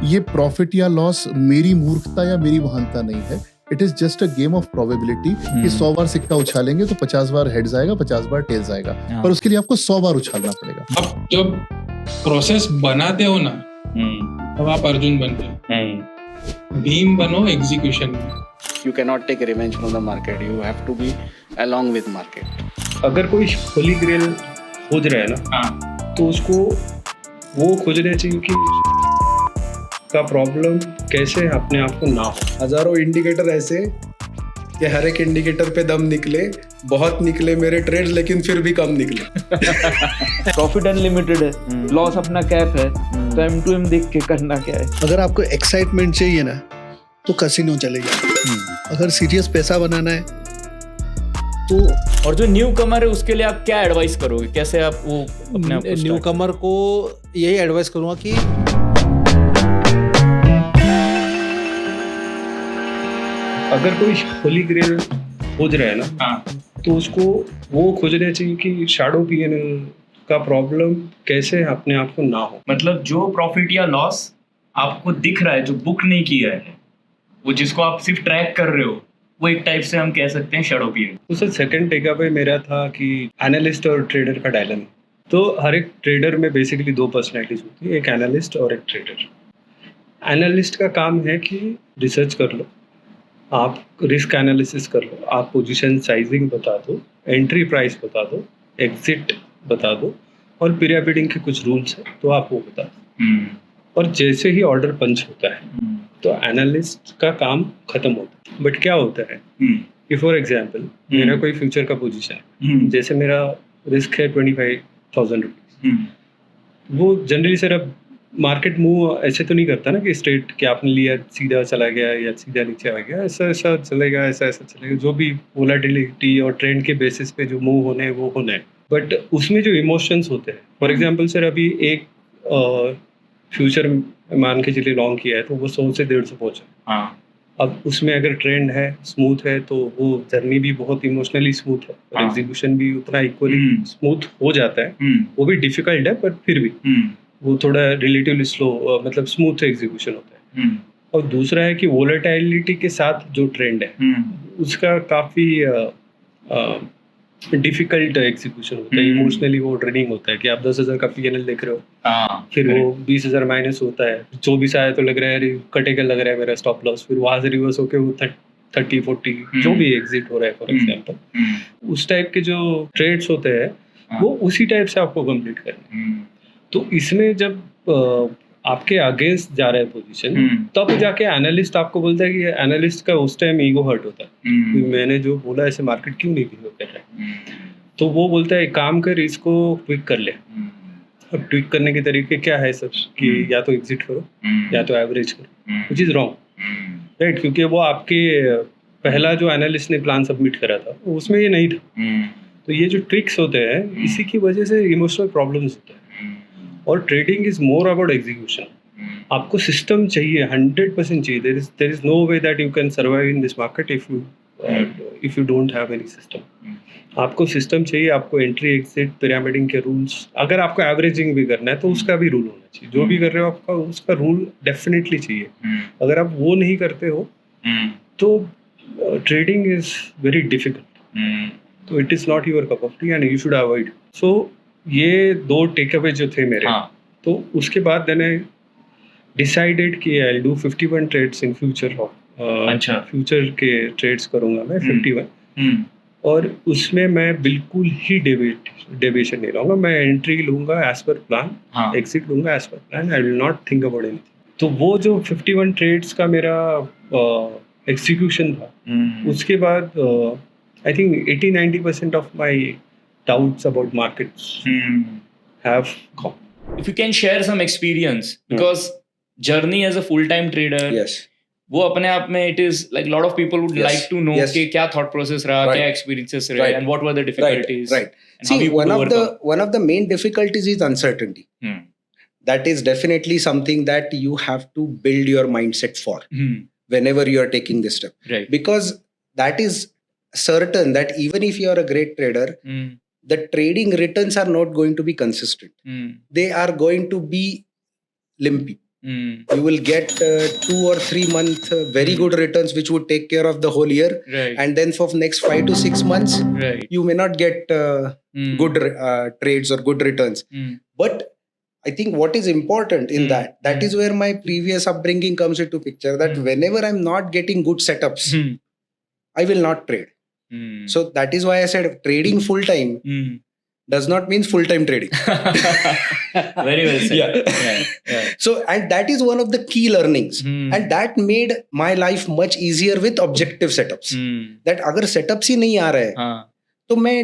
ये प्रॉफिट या लॉस मेरी मूर्खता या मेरी महानता नहीं है, it is just a game of probability कि 100 बार सिक्का उछालेंगे तो 50 बार हेड्स आएगा, 50 बार टेल्स आएगा, पर उसके लिए आपको 100 बार उछालना पड़ेगा। अब जब प्रोसेस बनाते हो ना तब आप अर्जुन बनते हो, भीम बनो एग्जीक्यूशन में। You cannot take revenge from the market. You have to be along with market. अगर कोई होली ग्रेल खोज रहा है ना, तो उसको वो खोजना चाहिए कि का प्रॉब्लम कैसे अपने आप को ना हो। हजारों इंडिकेटर ऐसे कि हर एक इंडिकेटर पे दम निकले, बहुत निकले मेरे ट्रेड्स, लेकिन फिर भी कम निकले। प्रॉफिट अनलिमिटेड है, लॉस अपना कैप है, तो M2M देख के करना क्या है। अगर आपको एक्साइटमेंट चाहिए ना तो कैसीनो चले जाओ। अगर सीरियस पैसा बनाना है तो और जो न्यू कमर है उसके लिए आप क्या एडवाइस करोगे, कैसे आप वो अपने आप न्यू कमर को यही एडवाइस करूंगा कि अगर कोई होली ग्रेल खोज रहा है ना, तो उसको वो खोजना चाहिए कि शैडो P&L का प्रॉब्लम कैसे अपने आप को ना हो। मतलब जो प्रॉफिट या लॉस आपको दिख रहा है, जो बुक नहीं किया है, वो जिसको आप सिर्फ ट्रैक कर रहे हो, वो एक टाइप से हम कह सकते हैं शैडो P&L। तो सर सेकंड टेकअवे मेरा था कि एनालिस्ट और ट्रेडर का डायलेमा। तो हर एक ट्रेडर में बेसिकली दो पर्सनैलिटीज होती है, एक एनालिस्ट और एक ट्रेडर। एनालिस्ट का काम है कि रिसर्च कर लो, आप रिस्क एनालिसिस कर लो, आप पोजीशन साइजिंग बता दो, एंट्री प्राइस बता दो, एग्जिट बता दो, और पीरियड बिडिंग के कुछ रूल्स है तो आप वो बता दो। और जैसे ही ऑर्डर पंच होता है तो एनालिस्ट का काम खत्म होता है। बट क्या होता है कि फॉर एग्जांपल मेरा कोई फ्यूचर का पोजीशन है, जैसे मेरा रिस्क है 25,000 रुपीज, वो जनरली सर अब मार्केट मूव ऐसे तो नहीं करता ना कि स्ट्रेट कि आपने लिया सीधा चला गया या सीधा नीचे आ गया, ऐसा ऐसा चलेगा, ऐसा ऐसा चलेगा। जो भी वोलेटिलिटी और ट्रेंड के बेसिस पे जो मूव होने हैं वो होना है, बट उसमें जो इमोशंस होते हैं, फॉर एग्जांपल सर अभी एक फ्यूचर मान के चलिए लॉन्ग किया है तो वो 100 से 150 पहुंचा। अब उसमें अगर ट्रेंड है, स्मूथ है, तो वो जर्नी भी बहुत इमोशनली स्मूथ है और एग्जीक्यूशन भी उतना इक्वली स्मूथ हो जाता है। वो भी डिफिकल्ट है पर फिर भी वो थोड़ा रिलेटिवली स्लो, मतलब स्मूथ एग्जीक्यूशन होता है। और दूसरा है कि वोलेटिलिटी के साथ जो ट्रेंड है उसका काफ़ी डिफिकल्ट एग्जीक्यूशन होता है। इमोशनली वो ट्रेनिंग होता है कि आप 10,000 का P&L देख रहे हो, फिर वो 20,000 माइनस होता है, 24 आया तो लग रहा है कटेगा, लग रहा है मेरा स्टॉप लॉस, फिर वहां से रिवर्स होके वो 30-40 जो भी एग्जिट हो रहा है फॉर एग्जांपल, उस टाइप के जो ट्रेड्स होते हैं वो उसी टाइप से आपको कंप्लीट करना है। तो इसमें जब आपके अगेंस्ट जा रहा है पोजीशन, तब जाके एनालिस्ट आपको बोलता है कि एनालिस्ट का उस टाइम ईगो हर्ट होता है, मैंने जो बोला ऐसे मार्केट क्यों नहीं बिहेव कर रहा है। तो वो बोलता है काम कर, इसको ट्विक कर ले। अब ट्विक करने के तरीके क्या है सर कि या तो एग्जिट करो या तो एवरेज करो, व्हिच इज रॉन्ग, राइट? क्योंकि वो आपके पहला जो एनालिस्ट ने प्लान सबमिट करा था उसमें ये नहीं था। तो ये जो ट्रिक्स होते हैं इसी की वजह से इमोशनल प्रॉब्लम्स होते हैं। और trading is more about execution. आपको सिस्टम चाहिए, 100% चाहिए। There is no way that you can survive in this market if you don't have any system. आपको सिस्टम चाहिए, आपको एंट्री एग्जिट पिरामिडिंग के रूल्स, अगर आपको एवरेजिंग भी करना है तो उसका भी रूल होना चाहिए। जो भी कर रहे हो आपका उसका रूल डेफिनेटली चाहिए। अगर आप वो नहीं करते हो तो ट्रेडिंग इज वेरी डिफिकल्ट। तो it is not your cup of tea and you should avoid. So ये दो टेकअवे जो थे मेरे, तो उसके बाद देन आई डिसाइडेड कि I will do 51 trades in future of future के ट्रेड्स करूंगा मैं 51। और उसमें मैं बिल्कुल ही डेविएशन नहीं लूंगा। मैं एंट्री लूंगा एज पर प्लान, एग्जिट लूंगा as per plan. I will not think about anything. तो वो जो 51 ट्रेड्स का मेरा एग्जीक्यूशन था, उसके बाद I think 80-90% of my doubts about markets have gone. If you can share some experience, because journey as a full-time trader, Yes. वो अपने आप में it is like lot of people would like to know कि क्या thought process रहा, क्या experiences रहे, and what were the difficulties. Right. See, one of the main difficulties is uncertainty. That is definitely something that you have to build your mindset for whenever you are taking this step. Right. Because that is certain that even if you are a great trader, the trading returns are not going to be consistent. They are going to be limpy. You will get 2 or 3 month very good returns which would take care of the whole year, Right. and then for next 5 to 6 months Right. you may not get good trades or good returns. But I think what is important in that is where my previous upbringing comes into picture, that whenever I'm not getting good setups, I will not trade. So that is why I said trading full time does not mean full time trading. Very well said. Yeah. So, and that is one of the key learnings, and that made my life much easier with objective setups. That अगर setups ही नहीं आ रहे हैं, तो मैं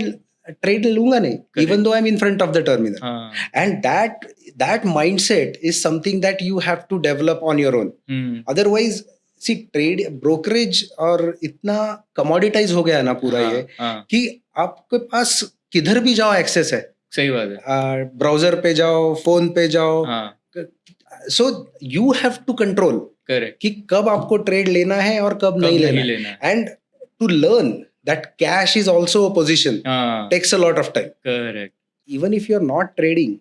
trade लूंगा नहीं, even though I'm in front of the terminal. And that mindset is something that you have to develop on your own. Otherwise, see, trade brokerage और इतना commoditize हो गया है ना पूरा ये, कि आपके पास किधर भी जाओ एक्सेस है. सही बात है. ब्राउजर पे जाओ, फोन पे जाओ. So you have to control कि कब आपको ट्रेड लेना है और कब नहीं लेना है. And to learn that cash is also a position takes a lot of time. Correct. Even if you are not trading,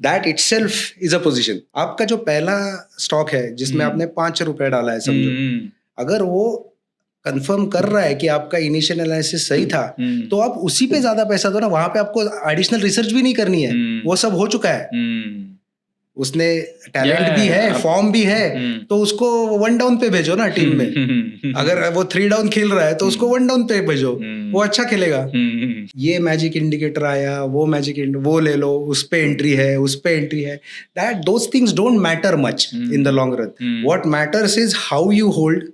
that itself is a position. आपका जो पहला स्टॉक है जिसमें आपने 5 रुपए डाला है, समझो, अगर वो कंफर्म कर रहा है कि आपका इनिशियल एनालिसिस सही था, तो आप उसी पे ज्यादा पैसा दो ना. वहां पे आपको एडिशनल रिसर्च भी नहीं करनी है, वो सब हो चुका है. उसने टैलेंट भी है, फॉर्म भी है, तो उसको 1 डाउन पे भेजो ना टीम में. अगर वो 3 डाउन खेल रहा है तो उसको 1 डाउन पे भेजो, वो अच्छा खेलेगा. ये मैजिक इंडिकेटर आया, वो वो ले लो, उस पे एंट्री है, उस पे एंट्री है. That those things don't matter much in the long run. What matters is how you hold,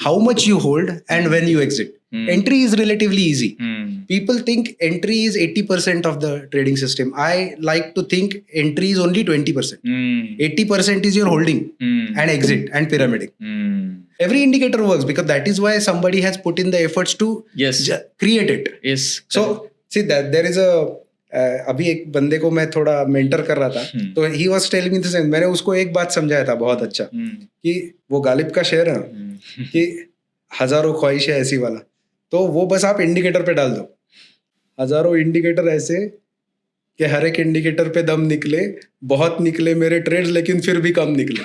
how much you hold, and when you exit. Entry is relatively easy. People think entry is 80% of the trading system. I like to think entry is only 20%. 80% is your holding and exit and pyramiding. Every indicator works because that is why somebody has put in the efforts to create it. Yes. So see that there is a अभी एक बंदे को मैं थोड़ा mentor कर रहा था, तो he was telling me this, मैंने उसको एक बात समझाया था बहुत अच्छा, कि वो गालिब का शेर है ना, कि हजारों ख्वाहिशें ऐसी वाला, तो वो बस आप इंडिकेटर पे डाल दो. हजारों इंडिकेटर ऐसे कि हर एक इंडिकेटर पे दम निकले, बहुत निकले मेरे ट्रेड्स, लेकिन फिर भी कम निकले.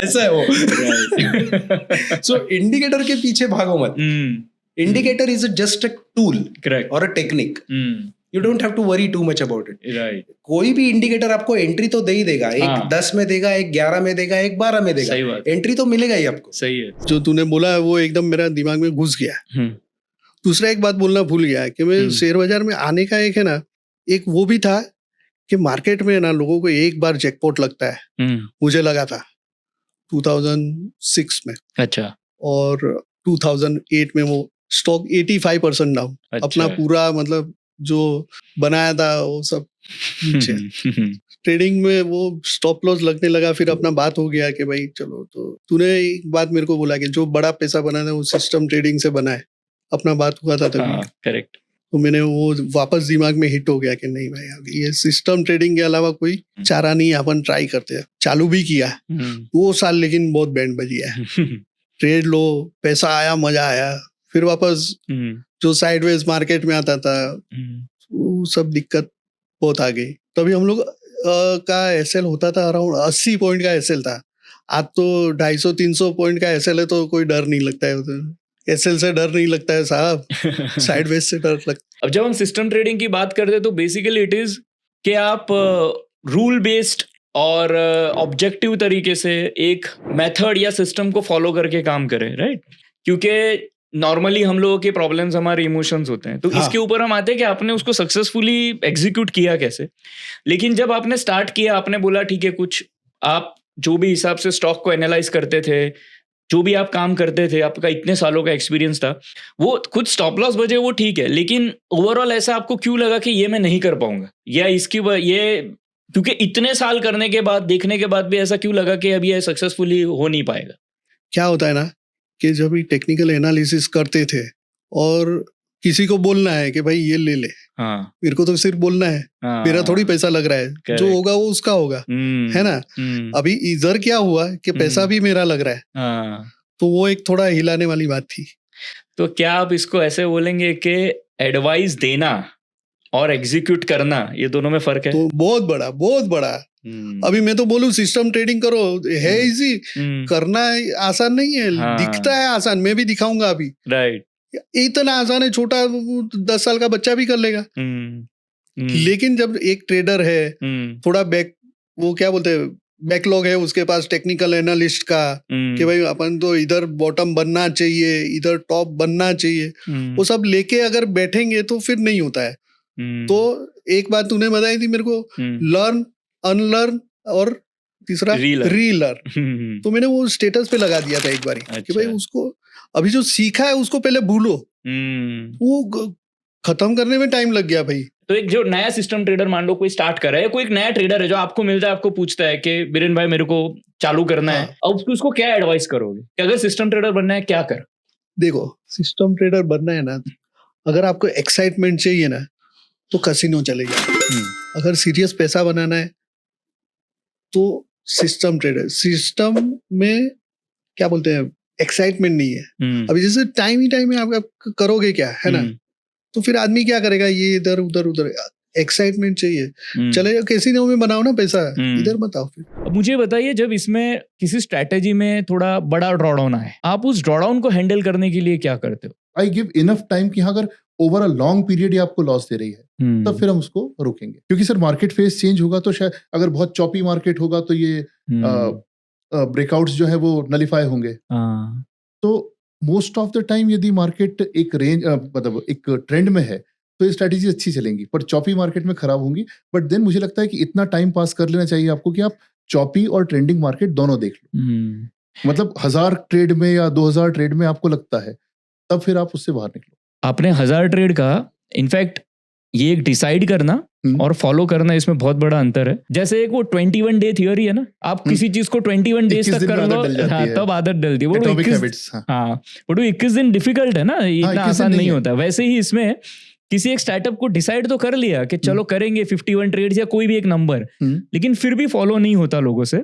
ऐसा है वो. सो इंडिकेटर के पीछे भागो मत. Indicator is just a tool और a technique. You don't have to worry too much about it. Right. कोई भी इंडिकेटर आपको एंट्री तो दे ही देगा. एक 10 में देगा, एक 11 में देगा, एक 12 में देगा. एंट्री तो मिलेगा ही आपको. सही है. जो तूने बोला है वो एकदम मेरा दिमाग में घुस गया. दूसरा एक बात बोलना भूल गया कि मैं शेयर बाजार में आने का एक है ना, एक वो भी था कि मार्केट में ना लोगों को एक बार जैकपॉट लगता है. मुझे लगा था 2006 में. अच्छा. और 2008 में वो स्टॉक 85% डाउन. अपना पूरा मतलब जो बनाया था वो सब नीचे. ट्रेडिंग में वो स्टॉप लॉस लगने लगा. फिर अपना बात हो गया कि भाई चलो, तो तूने एक बात मेरे को बोला कि जो बड़ा पैसा बना था वो सिस्टम ट्रेडिंग से बना है. अपना बात हुआ था तभी. करेक्ट. तो मैंने वो वापस दिमाग में हिट हो गया कि नहीं भाई, अब ये सिस्टम ट्रेडिंग के अलावा कोई चारा नहीं, अपन ट्राई करते हैं. चालू भी किया वो साल, लेकिन बहुत बैंड बज गया. ट्रेड लो, पैसा आया, मजा आया, फिर वापस जो साइडवेज मार्केट में आता था वो सब दिक्कत बहुत आ गई. तभी हम लोग का एसएल होता था अराउंड 80 पॉइंट का एसएल था. आज तो 250-300 पॉइंट का एसएल है, तो कोई डर नहीं लगता है. एसएल से डर नहीं लगता है साहब, साइडवेज से डर लगता है. अब जब हम सिस्टम ट्रेडिंग की बात करते हैं तो बेसिकली इट इज कि आप रूल बेस्ड और ऑब्जेक्टिव तरीके से एक मेथड या सिस्टम को फॉलो करके काम करें, राइट? क्योंकि नॉर्मली हम लोगों के प्रॉब्लम्स हमारे इमोशंस होते हैं, तो इसके ऊपर हम आते हैं कि आपने उसको सक्सेसफुली एग्जीक्यूट किया कैसे. लेकिन जब आपने स्टार्ट किया, आपने बोला ठीक है, कुछ आप जो भी हिसाब से स्टॉक को एनालाइज करते थे, जो भी आप काम करते थे, आपका इतने सालों का एक्सपीरियंस था, वो खुद स्टॉप लॉस बजे वो ठीक है, लेकिन ओवरऑल ऐसा आपको क्यों लगा कि ये मैं नहीं कर पाऊंगा, या ये क्योंकि इतने साल करने के बाद, देखने के बाद भी ऐसा क्यों लगा कि अब ये सक्सेसफुली हो नहीं पाएगा? क्या होता है ना कि जब भी टेक्निकल एनालिसिस करते थे और किसी को बोलना है कि भाई ये ले ले, मेरे को तो सिर्फ बोलना है, मेरा थोड़ी पैसा लग रहा है, जो होगा वो उसका होगा, है ना. अभी इधर क्या हुआ कि पैसा भी मेरा लग रहा है, तो वो एक थोड़ा हिलाने वाली बात थी. तो क्या आप इसको ऐसे बोलेंगे कि एडवाइस देना और एग्जीक्यूट करना, ये दोनों में फर्क है? तो बहुत बड़ा अभी मैं तो बोलूं सिस्टम ट्रेडिंग करो, है इजी, करना आसान नहीं है। दिखता है आसान, मैं भी दिखाऊंगा अभी। राइट, इतना आसान है, छोटा 10 साल का बच्चा भी कर लेगा। लेकिन जब एक ट्रेडर है, थोड़ा वो क्या बोलते हैं, बैकलॉग है उसके पास टेक्निकल एनालिस्ट का, कि भाई अपन तो इधर बॉटम बनना चाहिए, इधर टॉप बनना चाहिए, वो सब लेके अगर बैठेंगे तो फिर नहीं होता है। तो एक बात तूने बताई थी मेरे को, लर्न, अनलर्न और तीसरा रीलर्न। तो मैंने वो स्टेटस पे लगा दिया था एक बारी, कि भाई उसको अभी जो सीखा है उसको पहले भूलो। वो खत्म करने में टाइम लग गया भाई। तो एक जो नया सिस्टम ट्रेडर मान लो कोई स्टार्ट कर रहा है, कोई एक नया ट्रेडर है जो आपको मिलता है, आपको पूछता है कि बीरेन भाई मेरे को चालू करना है, अब उसको क्या एडवाइस करोगे कि अगर सिस्टम ट्रेडर बनना है क्या कर? देखो, सिस्टम ट्रेडर बनना है ना, अगर आपको एक्साइटमेंट चाहिए ना तो कैसीनो चले जाओ। अगर सीरियस पैसा बनाना है तो सिस्टम ट्रेडर, सिस्टम में क्या बोलते हैं, एक्साइटमेंट नहीं है। अभी जैसे टाइम में आप करोगे क्या, है ना, तो फिर आदमी क्या करेगा, ये इधर उधर। एक्साइटमेंट चाहिए, चले कैसीनो में बनाओ ना पैसा, इधर मत आओ। फिर अब मुझे बताइए, जब इसमें किसी स्ट्रैटेजी में थोड़ा बड़ा ड्रॉडाउन आए, आप उस ड्रॉडाउन को हैंडल करने के लिए क्या करते हो? आई गिव इनफ टाइम कि अगर ओवर अ लॉन्ग पीरियड ये आपको लॉस दे रही है तब फिर हम उसको रोकेंगे, क्योंकि सर मार्केट फेस चेंज होगा तो शायद अगर बहुत चॉपी मार्केट होगा तो ये ब्रेकआउट्स जो है वो नलिफाई होंगे। तो मोस्ट ऑफ द टाइम यदि मार्केट एक रेंज मतलब एक ट्रेंड में है तो ये स्ट्रैटेजी अच्छी चलेंगी, पर चॉपी मार्केट में खराब होंगी। बट देन मुझे लगता है कि इतना टाइम पास कर लेना चाहिए आपको कि आप चॉपी और ट्रेंडिंग मार्केट दोनों देख लो। मतलब 1000 ट्रेड में या 2000 ट्रेड में आपको लगता है, तब फिर आप उससे बाहर निकलो। आपने 1000 ट्रेड का, इनफैक्ट ये एक डिसाइड करना और फॉलो करना, इसमें बहुत बड़ा अंतर है। जैसे एक वो 21 डे थियोरी है ना, आप किसी चीज को 21 डेज तक कर लो, तब आदत डलती है। वो 21 दिन डिफिकल्ट है ना, इतना आसान नहीं होता। वैसे ही इसमें किसी एक स्टार्टअप को डिसाइड तो कर लिया कि चलो करेंगे 51 ट्रेड्स या कोई भी एक नंबर, लेकिन फिर भी फॉलो नहीं होता लोगों से।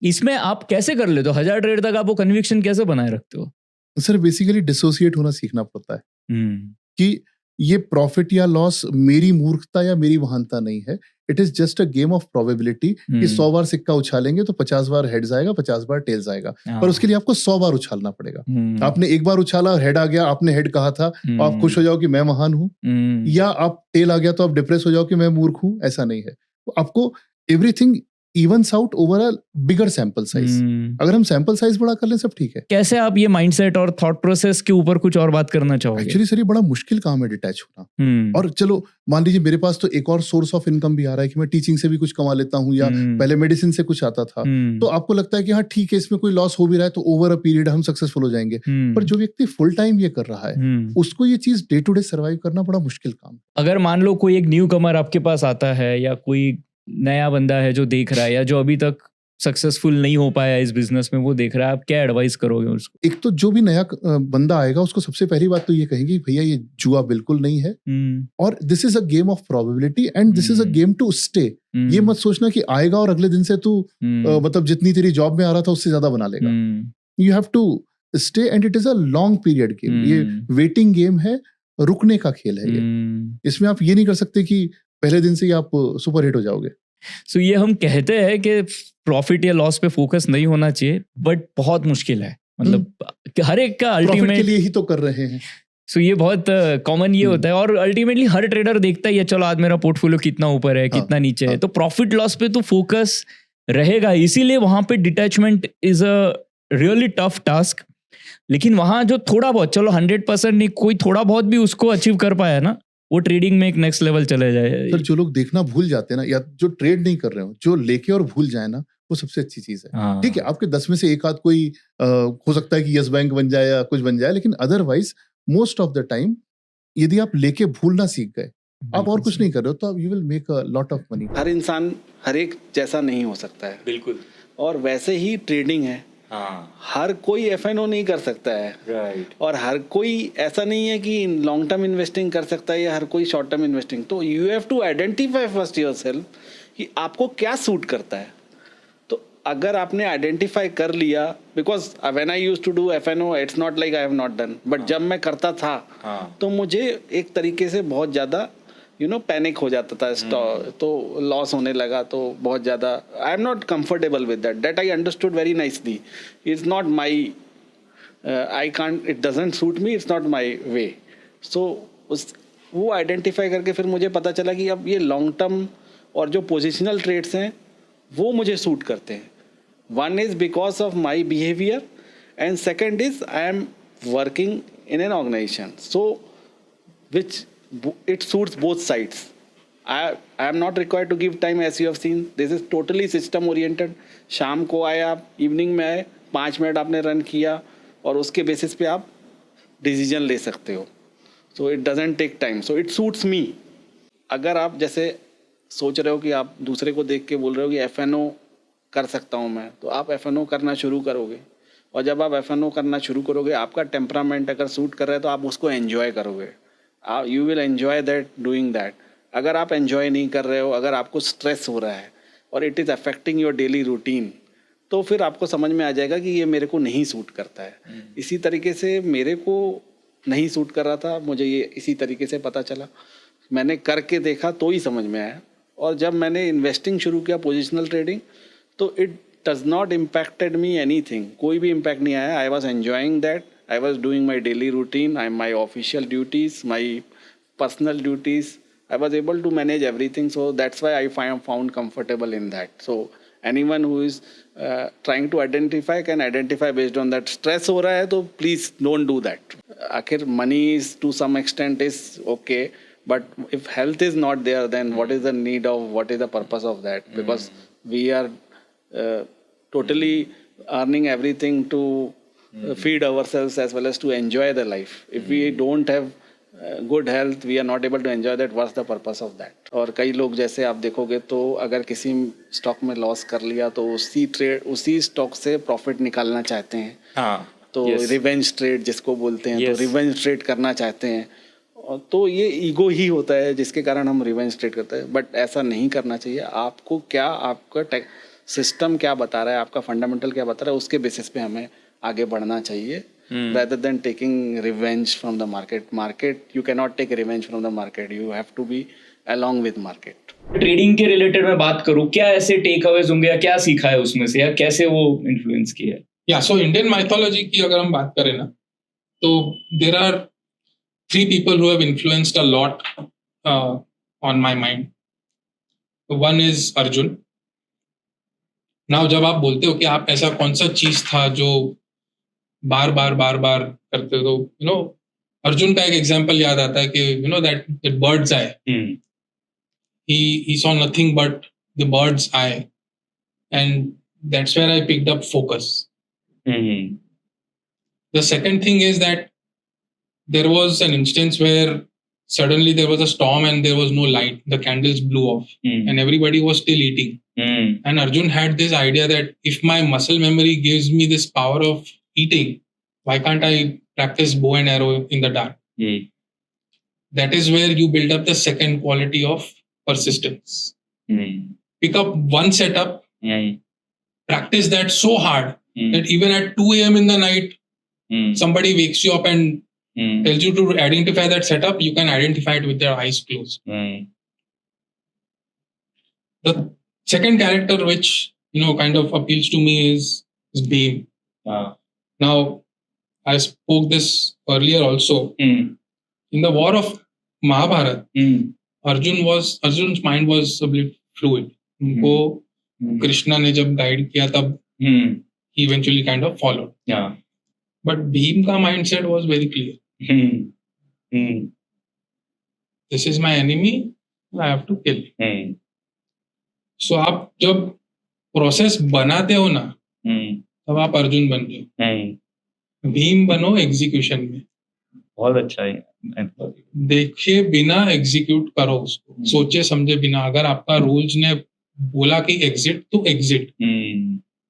इसमें आप कैसे कर लेते हो 1000 ट्रेड तक? आप वो कन्विक्शन कैसे बनाए रखते हो? सर बेसिकली डिसोसिएट होना सीखना पड़ता है कि ये प्रॉफिट या लॉस मेरी मूर्खता या मेरी महानता नहीं है। It is just a game of probability कि 100 बार सिक्का उछालेंगे तो 50 बार हेड्स आएगा, 50 बार टेल्स आएगा, पर उसके लिए आपको 100 बार उछालना पड़ेगा। आपने एक बार उछाला, हेड आ गया, आपने हेड कहा था, तो आप खुश हो जाओ कि मैं महान हूं, या आप टेल आ गया तो आप डिप्रेस हो जाओ कि मैं मूर्ख हूं। ऐसा नहीं है। तो आपको everything evens out over a bigger sample size. अगर हम सैंपल साइज बड़ा कर लें सब ठीक है। कैसे आप ये माइंडसेट और थॉट प्रोसेस के ऊपर कुछ और बात करना चाहोगे? एक्चुअली सर ये बड़ा मुश्किल काम है डिटैच होना। और चलो मान लीजिए मेरे पास तो एक और सोर्स ऑफ इनकम भी आ रहा है कि मैं टीचिंग से भी कुछ कमा लेता हूँ, या पहले मेडिसिन से कुछ आता था, तो आपको लगता है कि हाँ ठीक है, इसमें कोई लॉस हो भी रहा है तो ओवर अ पीरियड हम सक्सेसफुल हो जाएंगे। पर जो व्यक्ति फुल टाइम ये कर रहा है उसको ये चीज डे टू डे सर्वाइव करना बड़ा मुश्किल काम। अगर मान लो कोई एक न्यू कमर आपके पास आता है, या कोई नया बंदा है जो देख रहा है, या जो अभी तक सक्सेसफुल नहीं हो पाया इस बिजनेस में, वो देख रहा है, आप क्या एडवाइस करोगे उसको? एक तो जो भी नया बंदा आएगा उसको सबसे पहली बात तो ये कहेंगे भैया ये जुआ बिल्कुल नहीं है, और this is a game of probability and this is a game to stay. ये मत सोचना कि आएगा और अगले दिन से तू मतलब जितनी तेरी जॉब में आ रहा था उससे ज्यादा बना लेगा। You have to stay and it is a long period game. ये वेटिंग गेम है, रुकने का खेल है ये। इसमें आप ये नहीं कर सकते कि पहले दिन से ही आप सुपर हिट हो जाओगे। सो ये हम कहते हैं कि प्रॉफिट या लॉस पे फोकस नहीं होना चाहिए, बट बहुत मुश्किल है। मतलब हर एक का अल्टीमेट के लिए ही तो कर रहे हैं। सो ये बहुत कॉमन ये होता है, और अल्टीमेटली हर ट्रेडर देखता है ये, चलो आज मेरा पोर्टफोलियो कितना ऊपर है, कितना नीचे है, तो प्रॉफिट लॉस पे तो फोकस रहेगा। इसीलिए वहां पे detachment is a really tough task. लेकिन वहां जो थोड़ा बहुत, चलो 100% नहीं, कोई थोड़ा बहुत भी उसको अचीव कर पाया ना, वो ट्रेडिंग में एक नेक्स्ट लेवल चले जाए। सर जो लोग देखना भूल जाते हैं ना, या जो ट्रेड नहीं कर रहे हो, जो लेके और भूल जाए ना, वो सबसे अच्छी चीज है। ठीक है, आपके 10 में से एक आध कोई हो सकता है कि यस बैंक बन जाए या कुछ बन जाए, लेकिन otherwise most of the time यदि आप लेके भूलना सीख गए, आप और कुछ नहीं कर रहे हो, तो you will make a lot of money. हर इंसान हर एक जैसा नहीं हो सकता है, बिल्कुल। और वैसे ही ट्रेडिंग है। हर कोई FNO नहीं कर सकता है, राइट। और हर कोई ऐसा नहीं है कि लॉन्ग टर्म इन्वेस्टिंग कर सकता है, या हर कोई शॉर्ट टर्म इन्वेस्टिंग। तो you have to identify first yourself कि आपको क्या सूट करता है। तो अगर आपने आइडेंटिफाई कर लिया, because when I used to do FNO, it's not like I have not done, but जब मैं करता था तो मुझे एक तरीके से बहुत ज़्यादा पैनिक हो जाता था, तो लॉस होने लगा, तो बहुत ज़्यादा I am not comfortable with that I understood very nicely. It's not my, I can't, it doesn't suit me, it's not my way. So वो आइडेंटिफाई करके फिर मुझे पता चला कि अब ये लॉन्ग टर्म और जो पोजिशनल ट्रेड्स हैं वो मुझे सूट करते हैं. One is because of my behaviour and second is I am working in an organization, so which it suits both sides. I am not required to give time, as you have seen. This is totally system oriented. शाम को आए आप, evening में आए, 5 minute आपने run किया और उसके बेसिस पे आप डिसीजन ले सकते हो. So it doesn't take time. So it suits me. अगर आप जैसे सोच रहे हो कि आप दूसरे को देख के बोल रहे हो कि FNO कर सकता हूँ मैं, तो आप FNO करना शुरू करोगे, और जब आप FNO करना शुरू करोगे, आपका टेम्परामेंट अगर सूट कर रहा है तो आप उसको एन्जॉय करोगे. You will enjoy that, doing that. अगर आप एन्जॉय नहीं कर रहे हो, अगर आपको स्ट्रेस हो रहा है और it is affecting your daily routine, तो फिर आपको समझ में आ जाएगा कि ये मेरे को नहीं सूट करता है. इसी तरीके से मेरे को नहीं सूट कर रहा था, मुझे ये इसी तरीके से पता चला, मैंने करके देखा तो ही समझ में आया. और जब मैंने इन्वेस्टिंग शुरू किया, पोजिशनल ट्रेडिंग, तो it does not impacted me anything. कोई भी impact नहीं आया. I was enjoying that. I was doing my daily routine, my official duties, my personal duties. I was able to manage everything. So that's why I found comfortable in that. So anyone who is trying to identify can identify based on that. Stress हो रहा है तो please don't do that. आखिर money is to some extent is okay, but if health is not there, then what is the need of, what is the purpose of that? Because we are totally earning everything to feed ourselves as well as to enjoy the life. If we don't have good health, we are not able to enjoy that. What's the purpose of that? और कई लोग जैसे आप देखोगे तो अगर किसी stock में लॉस कर लिया तो उसी स्टॉक से प्रॉफिट निकालना चाहते हैं. तो रिवेंज ट्रेड जिसको बोलते हैं, तो रिवेंज ट्रेड करना चाहते हैं. तो ये ईगो ही होता है जिसके कारण हम रिवेंज ट्रेड करते हैं. बट ऐसा नहीं करना चाहिए. आपको क्या, आपका सिस्टम क्या बता रहा है, आपका फंडामेंटल क्या बता रहा है, उसके बेसिस पे हमें आगे बढ़ना चाहिए, rather than taking revenge from the market. You cannot take revenge from the market. You have to be along with market. Trading के रिलेटेड मैं बात करूं, क्या ऐसे टेक अवेज होंगे या क्या सीखा है उसमें से, या कैसे वो इन्फ्लुएंस किया है? या सो इंडियन माइथोलॉजी की अगर हम बात करें ना, तो there are 3 people who have influenced a lot on my mind. One is Arjun. Now जब आप बोलते हो कि आप ऐसा कौन सा चीज था जो बार बार करते हो, तो अर्जुन का एक एग्जांपल याद आता है कि that birds I, he saw nothing but the bird's eye, and that's where I picked up focus. The second thing is that there was an instance where suddenly there was a storm and there was no light. The candles blew off and everybody was still eating. And Arjun had this idea that if my muscle memory gives me this power of eating, why can't I practice bow and arrow in the dark? That is where you build up the second quality of persistence. Pick up one setup, practice that so hard that even at 2 a.m. in the night, somebody wakes you up and tells you to identify that setup, you can identify it with your eyes closed. The second character which kind of appeals to me is Bhim. Now, I spoke this earlier also. In the war of Mahabharata, Arjun's mind was a bit fluid. उनको कृष्णा ने जब guide किया तब he eventually kind of followed. But Bhim का mindset was very clear. This is my enemy, I have to kill. So आप जब process बनाते हो ना, तब आप अर्जुन बन जाओ. भीम बनो एग्जीक्यूशन में. बहुत अच्छा है. देखे बिना एग्जीक्यूट करो उसको, सोचे समझे बिना. अगर आपका रूल्स ने बोला कि एग्जिट तो exit.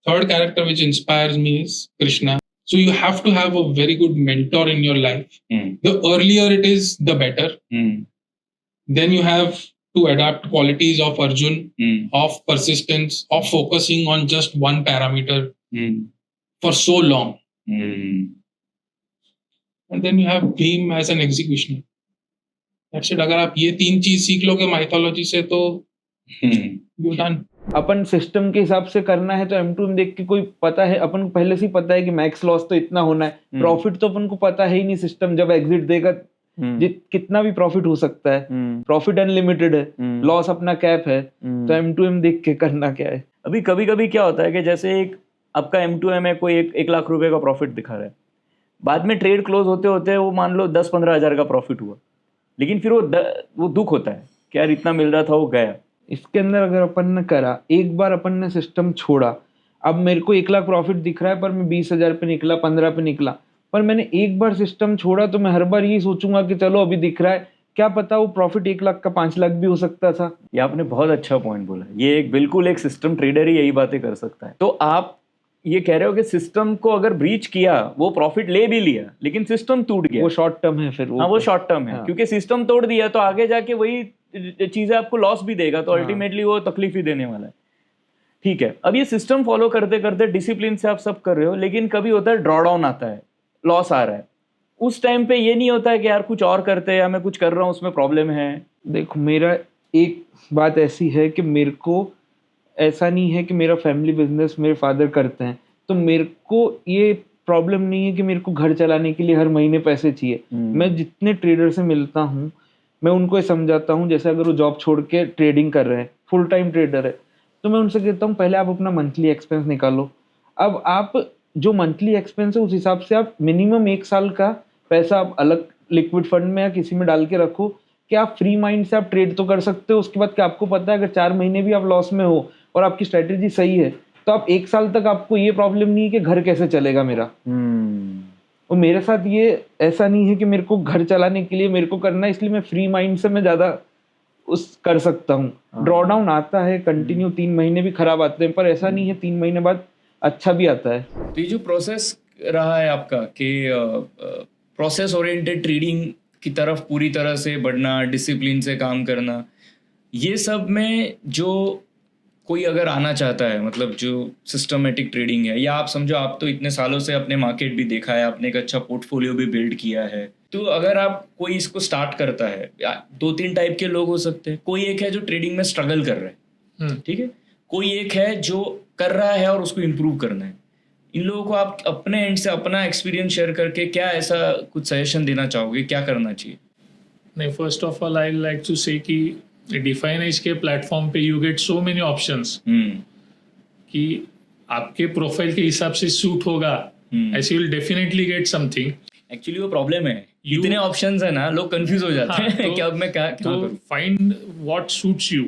Third character which inspires me is Krishna. So you have to have a very good mentor in your life. The earlier it is, the better. Then you have to adapt qualities of Arjun, of persistence, of focusing on just one parameter for so long. And then you have Bhim as an executioner. That's it. अगर आप ये 3 चीज सीख लोगे mythology से तो you done. Upon system के हिसाब से करना है तो M2M देख के कोई पता है, अपन को पहले से ही पता है कि मैक्स लॉस तो इतना होना है, प्रॉफिट तो अपन को पता है ही नहीं, सिस्टम जब एग्जिट देगा कितना भी प्रॉफिट हो सकता है, प्रॉफिट अनलिमिटेड है, लॉस अपना कैप है, तो M2M देख के करना क्या है। अभी कभी कभी क्या होता है कि जैसे एक आपका M2M है, कोई 1 लाख रुपए का प्रॉफिट दिखा रहा है, बाद में ट्रेड क्लोज होते होते वो मान लो 10-15 हज़ार का प्रॉफिट हुआ, लेकिन फिर वो दुख होता है कि यार इतना मिल रहा था वो गया। इसके अंदर अगर अपन ने करा, एक बार अपन ने सिस्टम छोड़ा, अब मेरे को 1 लाख प्रॉफिट दिख रहा है पर मैं 20,000 पे निकला, 15 पे निकला, पर मैंने एक बार सिस्टम छोड़ा तो मैं हर बार यही सोचूंगा कि चलो अभी दिख रहा है, क्या पता वो प्रॉफिट 1 लाख का 5 लाख भी हो सकता था। ये आपने बहुत अच्छा पॉइंट बोला, ये एक बिल्कुल एक सिस्टम ट्रेडर ही यही बातें कर सकता है। तो आप ये कह रहे हो कि सिस्टम को अगर ब्रीच किया, वो प्रॉफिट ले भी लिया लेकिन सिस्टम टूट गया, वो शॉर्ट टर्म है फिर वो शॉर्ट टर्म है, हाँ। क्योंकि सिस्टम तोड़ दिया तो आगे जाके वही चीजें आपको लॉस भी देगा, तो अल्टीमेटली वो तकलीफ ही देने वाला है। ठीक है, अब ये सिस्टम फॉलो करते करते डिसिप्लिन से आप सब कर रहे हो, लेकिन कभी होता है ड्रॉ डाउन आता है, लॉस आ रहा है, उस टाइम पे ये नहीं होता है कि यार कुछ और करते हैं या मैं कुछ कर रहा हूँ उसमें प्रॉब्लम है। देखो मेरा एक बात ऐसी है कि मेरे को ऐसा नहीं है कि मेरा फैमिली बिजनेस मेरे फादर करते हैं, तो मेरे को ये प्रॉब्लम नहीं है कि मेरे को घर चलाने के लिए हर महीने पैसे चाहिए। मैं जितने ट्रेडर से मिलता हूँ मैं उनको ये समझाता हूँ, जैसे अगर वो जॉब छोड़ के ट्रेडिंग कर रहे हैं, फुल टाइम ट्रेडर है, तो मैं उनसे कहता हूँ पहले आप अपना मंथली एक्सपेंस निकालो। अब आप जो मंथली एक्सपेंस है उस हिसाब से आप मिनिमम 1 साल का पैसा आप अलग लिक्विड फंड में या किसी में डाल के रखो कि आप फ्री माइंड से आप ट्रेड तो कर सकते हो। उसके बाद क्या आपको पता है अगर 4 महीने भी आप लॉस में हो और आपकी स्ट्रेटेजी सही है तो आप 1 साल तक आपको ये प्रॉब्लम नहीं है कि घर कैसे चलेगा मेरा। और मेरे साथ ये ऐसा नहीं है कि मेरे को घर चलाने के लिए मेरे को करना है, इसलिए मैं फ्री माइंड से मैं ज़्यादा उस कर सकता हूँ। ड्रॉ डाउन आता है कंटिन्यू, 3 महीने भी खराब आते हैं, पर ऐसा नहीं है 3 महीने बाद अच्छा भी आता है। तो ये जो प्रोसेस रहा है आपका कि प्रोसेस ओरिएंटेड ट्रेडिंग की तरफ पूरी तरह से बढ़ना, डिसिप्लिन से काम करना, ये सब में जो कोई अगर आना चाहता है, मतलब जो सिस्टमेटिक ट्रेडिंग है, या आप समझो आप तो इतने सालों से अपने मार्केट भी देखा है, आपने एक अच्छा पोर्टफोलियो भी बिल्ड किया है, तो अगर आप कोई इसको स्टार्ट करता है, 2-3 टाइप के लोग हो सकते हैं। कोई एक है जो ट्रेडिंग में स्ट्रगल कर रहे हैं, ठीक है, कोई एक है जो कर रहा है और उसको इम्प्रूव करना है। इन लोगों को आप अपने एंड से अपना एक्सपीरियंस शेयर करके क्या ऐसा कुछ सजेशन देना चाहोगे, क्या करना चाहिए? नहीं, first of all I like to say कि डिफाइन एज के प्लेटफॉर्म पे you get so many options कि आपके प्रोफाइल के हिसाब से सूट होगा, ऐसे will definitely get something. Actually वो प्रॉब्लम है, इतने ऑप्शंस है ना, लोग कंफ्यूज हो जाते हैं तो, कि अब मैं क्या तो find what suits you,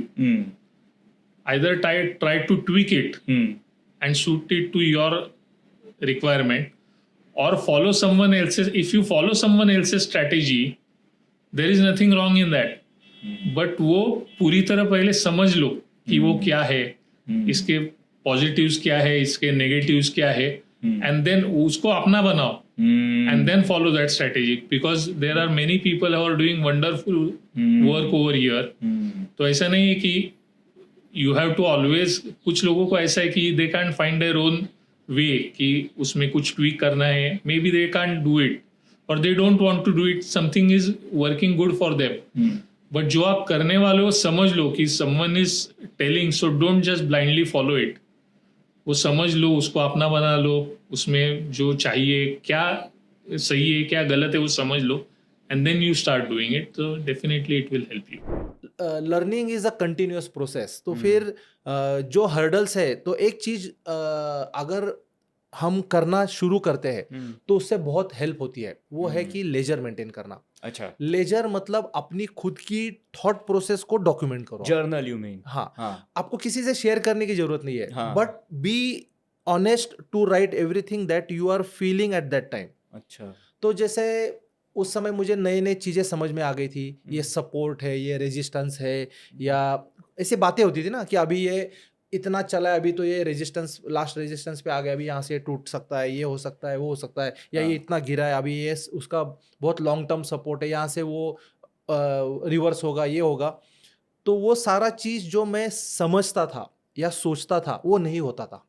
either try to tweak it and suit it to your requirement, और follow someone else's. If you follow someone else's strategy, there is nothing wrong in that, but वो पूरी तरह पहले समझ लो कि वो क्या है, इसके पॉजिटिव्स क्या है, इसके नेगेटिव्स क्या है, एंड देन उसको अपना बनाओ, and then follow that strategy, because there are many people who are doing wonderful work over here. तो ऐसा नहीं है कि यू हैव टू ऑलवेज, कुछ लोगों को ऐसा है कि they can find their own way कि उसमें कुछ ट्वीक करना है, may be they can do it और they don't want to do it, something is working good for them. But जो आप करने वाले हो समझ लो कि someone is telling, so don't just blindly follow it. वो समझ लो, उसको अपना बना लो, उसमें जो चाहिए, क्या सही है क्या गलत है वो समझ लो, and then you start doing it, तो definitely it will help you. Learning is a continuous process. तो फिर जो हर्डल्स है, तो एक चीज अगर हम करना शुरू करते हैं तो उससे बहुत हेल्प होती है, वो है कि लेजर मेंटेन करना। अच्छा, लेजर मतलब अपनी खुद की थॉट प्रोसेस को डॉक्यूमेंट करो, जर्नल यू मीन। हाँ, आपको किसी से शेयर करने की जरूरत नहीं है, but be honest to write everything that you are feeling at that time. अच्छा, तो जैसे उस समय मुझे नई नई चीजें समझ में आ गई थी, ये सपोर्ट है, ये रेजिस्टेंस है, या ऐसी बातें होती थी ना कि अभी ये इतना चला है, अभी तो ये रेजिस्टेंस, लास्ट रेजिस्टेंस पे आ गया, अभी यहाँ से टूट सकता है, ये हो सकता है, वो हो सकता है, या ये इतना गिरा है, अभी ये उसका बहुत लॉन्ग टर्म सपोर्ट है, यहाँ से वो रिवर्स होगा, ये होगा। तो वो सारा चीज़ जो मैं समझता था या सोचता था वो नहीं होता था।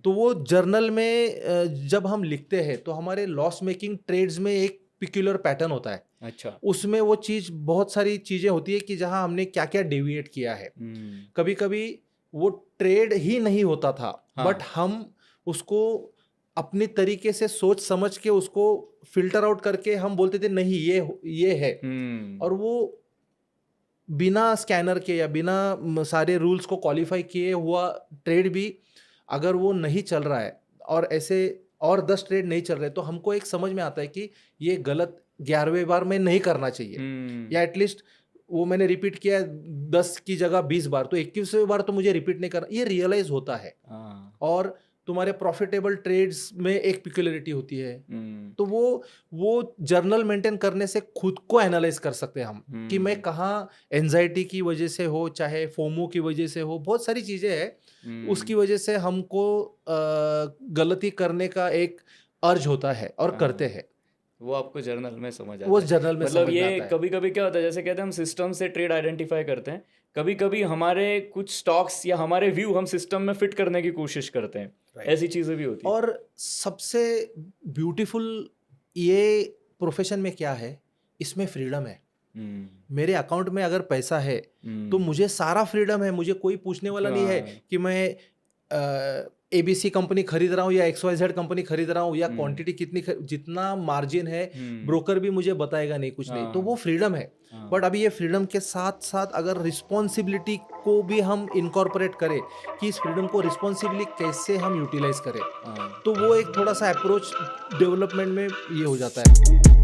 तो वो जर्नल में जब हम लिखते हैं तो हमारे लॉस मेकिंग ट्रेड्स में एक पिक्यूलर पैटर्न होता है। अच्छा, उसमें वो चीज बहुत सारी चीजें होती है कि जहां हमने क्या क्या डेविएट किया है। कभी कभी वो ट्रेड ही नहीं होता था, बट हम उसको अपनी तरीके से सोच समझ के उसको फिल्टर आउट करके हम बोलते थे नहीं ये है, और वो बिना स्कैनर के या बिना सारे रूल्स को क्वालिफाई किए हुआ ट्रेड भी अगर वो नहीं चल रहा है और ऐसे और 10 ट्रेड नहीं चल रहे, तो हमको एक समझ में आता है कि ये गलत 11वें बार में नहीं करना चाहिए, या एटलीस्ट वो मैंने रिपीट किया 10 की जगह 20 बार, तो 21वें बार तो मुझे रिपीट नहीं करना। ये रियलाइज होता है। और तुम्हारे प्रॉफिटेबल ट्रेड्स में एक पिक्युलरिटी होती है, तो वो जर्नल मेंटेन करने से खुद को एनालाइज कर सकते हैं हम कि मैं कहाँ एंजाइटी की वजह से हो, चाहे फोमो की वजह से हो, बहुत सारी चीजें हैं उसकी वजह से हमको गलती करने का एक अर्ज होता है और करते हैं। वो आपको जर्नल में समझ आता है। वो जर्नल में मतलब समझ ये आता है। कभी कभी क्या होता है, जैसे कहते हैं हम सिस्टम से ट्रेड आइडेंटिफाई करते हैं, कभी कभी हमारे कुछ स्टॉक्स या हमारे व्यू हम सिस्टम में फिट करने की कोशिश करते हैं, ऐसी चीजें भी होती हैं। और सबसे ब्यूटीफुल ये प्रोफेशन में क्या है, इसमें फ्रीडम है। मेरे अकाउंट में अगर पैसा है तो मुझे सारा फ्रीडम है, मुझे कोई पूछने वाला नहीं है कि मैं ABC कंपनी खरीद रहा हूँ या XYZ कंपनी खरीद रहा हूँ, या क्वांटिटी कितनी जितना मार्जिन है ब्रोकर भी मुझे बताएगा नहीं, कुछ नहीं। तो वो फ्रीडम है। बट अभी ये फ्रीडम के साथ साथ अगर रिस्पॉन्सिबिलिटी को भी हम इनकॉर्पोरेट करें कि इस फ्रीडम को रिस्पॉन्सिबली कैसे हम यूटिलाइज करें, तो वो एक थोड़ा सा अप्रोच डेवलपमेंट में ये हो जाता है।